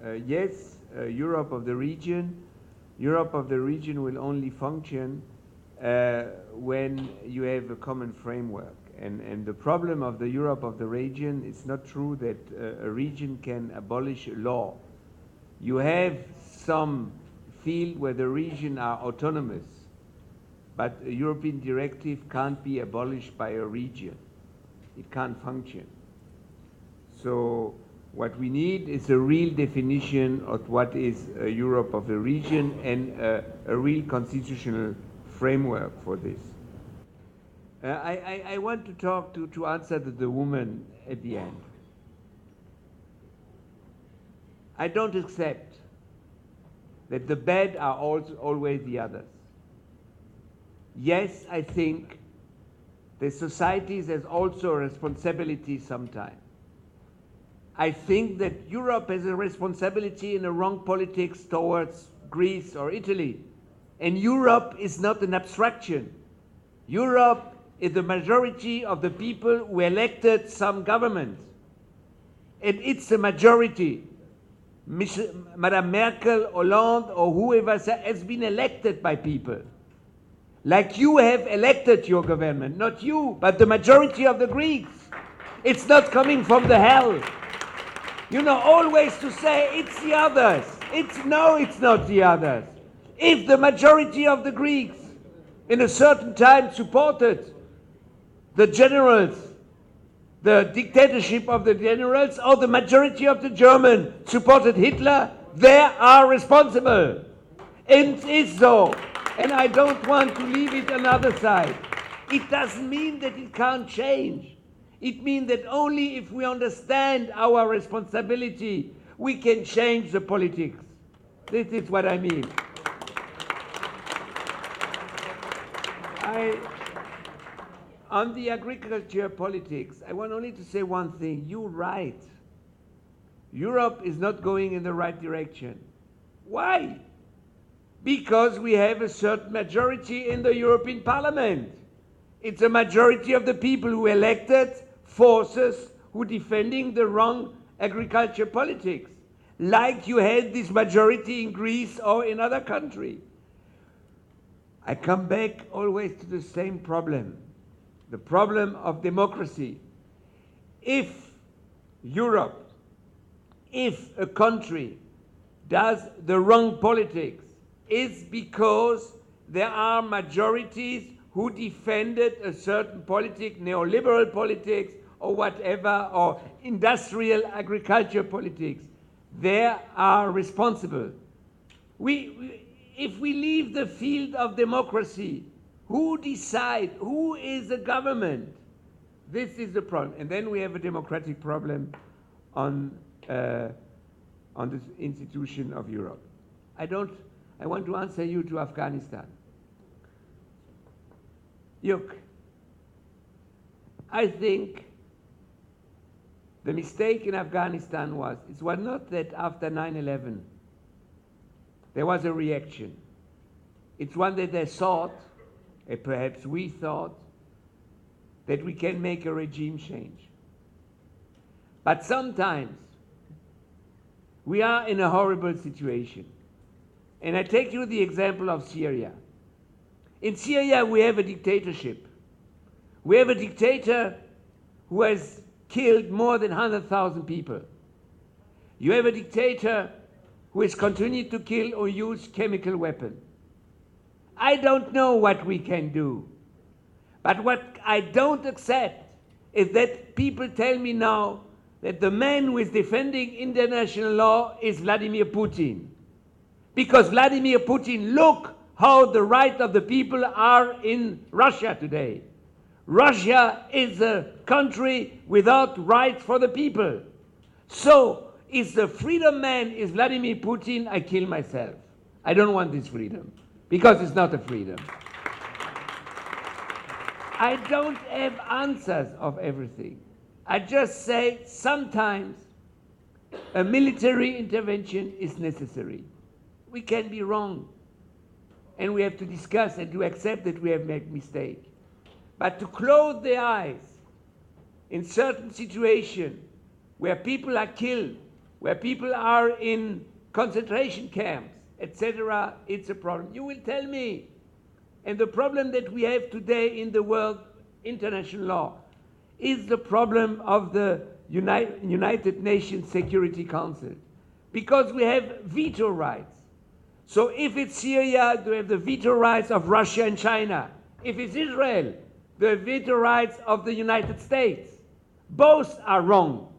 Europe of the region will only function when you have a common framework. And the problem of the Europe of the region, it's not true that a region can abolish a law. You have some field where the region are autonomous, but a European directive can't be abolished by a region. It can't function. So what we need is a real definition of what is a Europe of the region and a real constitutional framework for this. I want to talk to answer to the woman at the end. I don't accept that the bad are always the others. Yes, I think the societies has also a responsibility sometimes. I think that Europe has a responsibility in the wrong politics towards Greece or Italy. And Europe is not an abstraction. Europe is the majority of the people who elected some government. And it's a majority. Madame Merkel, Hollande, or whoever has been elected by people. Like you have elected your government, not you, but the majority of the Greeks. It's not coming from the hell. You know, always to say it's the others. It's not the others. If the majority of the Greeks in a certain time supported the generals, the dictatorship of the generals, or the majority of the Germans supported Hitler, they are responsible. And it's so. And I don't want to leave it another side. It doesn't mean that it can't change. It means that only if we understand our responsibility, we can change the politics. This is what I mean. On the agriculture politics, I want only to say one thing. You're right. Europe is not going in the right direction. Why? Because we have a certain majority in the European Parliament. It's a majority of the people who elected forces who are defending the wrong agriculture politics, like you had this majority in Greece or in other countries. I come back always to the same problem, the problem of democracy. If Europe, if a country does the wrong politics, it's because there are majorities who defended a certain politic, neoliberal politics, or whatever, or industrial agriculture politics. They are responsible. If we leave the field of democracy, who decides, who is the government? This is the problem. And then we have a democratic problem on this institution of Europe. I want to answer you to Afghanistan. Look, I think the mistake in Afghanistan was not that after 9/11 there was a reaction. It's one that they thought, and perhaps we thought, that we can make a regime change. But sometimes we are in a horrible situation. And I take you the example of Syria. In Syria, we have a dictatorship. We have a dictator who has killed more than 100,000 people. You have a dictator who has continued to kill or use chemical weapons. I don't know what we can do. But what I don't accept is that people tell me now that the man who is defending international law is Vladimir Putin. Because Vladimir Putin, look how the rights of the people are in Russia today. Russia is a country without rights for the people. So, if the freedom man is Vladimir Putin, I kill myself. I don't want this freedom, because it's not a freedom. I don't have answers of everything. I just say sometimes a military intervention is necessary. We can be wrong. And we have to discuss and to accept that we have made mistakes. But to close the eyes in certain situations where people are killed where people are in concentration camps, etc., it's a problem. You will tell me. And the problem that we have today in the world, international law, is the problem of the United Nations Security Council, because we have veto rights. So if it's Syria, they have the veto rights of Russia and China. If it's Israel, the veto rights of the United States. Both are wrong.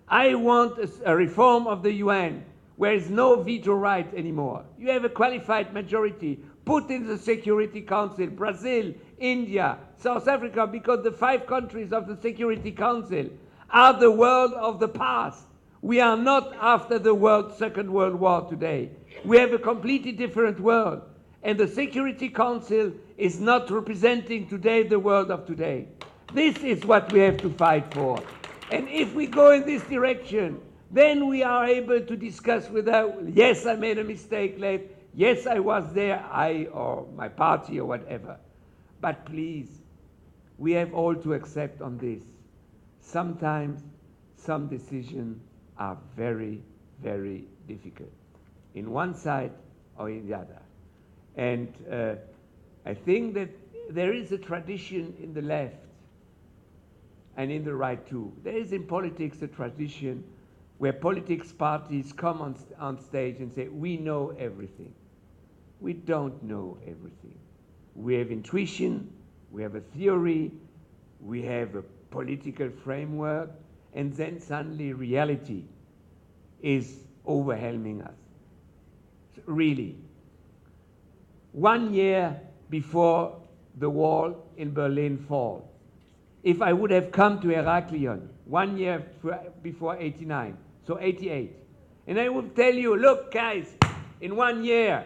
I want a reform of the UN where there is no veto right anymore. You have a qualified majority. Put in the Security Council Brazil, India, South Africa, because the 5 countries of the Security Council are the world of the past. We are not after the Second World War today. We have a completely different world. And the Security Council is not representing today the world of today. This is what we have to fight for. And if we go in this direction, then we are able to discuss without, yes, I made a mistake late, yes, I was there, I or my party or whatever. But please, we have all to accept on this. Sometimes some decisions are very, very difficult, in one side or in the other. And I think that there is a tradition in the left and in the right too. There is in politics a tradition where politics parties come on stage and say, we know everything. We don't know everything. We have intuition, we have a theory, we have a political framework, and then suddenly reality is overwhelming us. Really. 1 year before the wall in Berlin fall, if I would have come to Heraklion 1 year before 89, so 88, and I would tell you, look guys, in 1 year,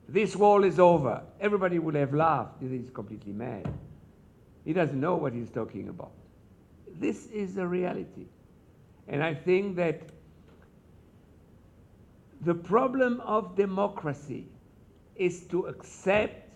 this wall is over, everybody would have laughed. This is completely mad. He doesn't know what he's talking about. This is the reality. And I think that the problem of democracy is to accept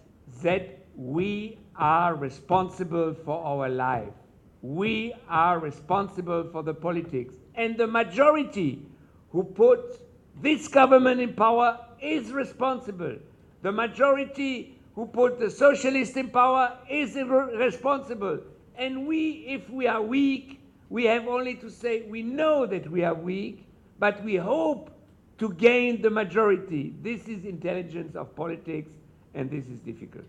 that we are responsible for our life. We are responsible for the politics. And the majority who put this government in power is responsible. The majority who put the socialists in power is responsible. And we, if we are weak, we have only to say we know that we are weak, but we hope to gain the majority. This is intelligence of politics, and this is difficult.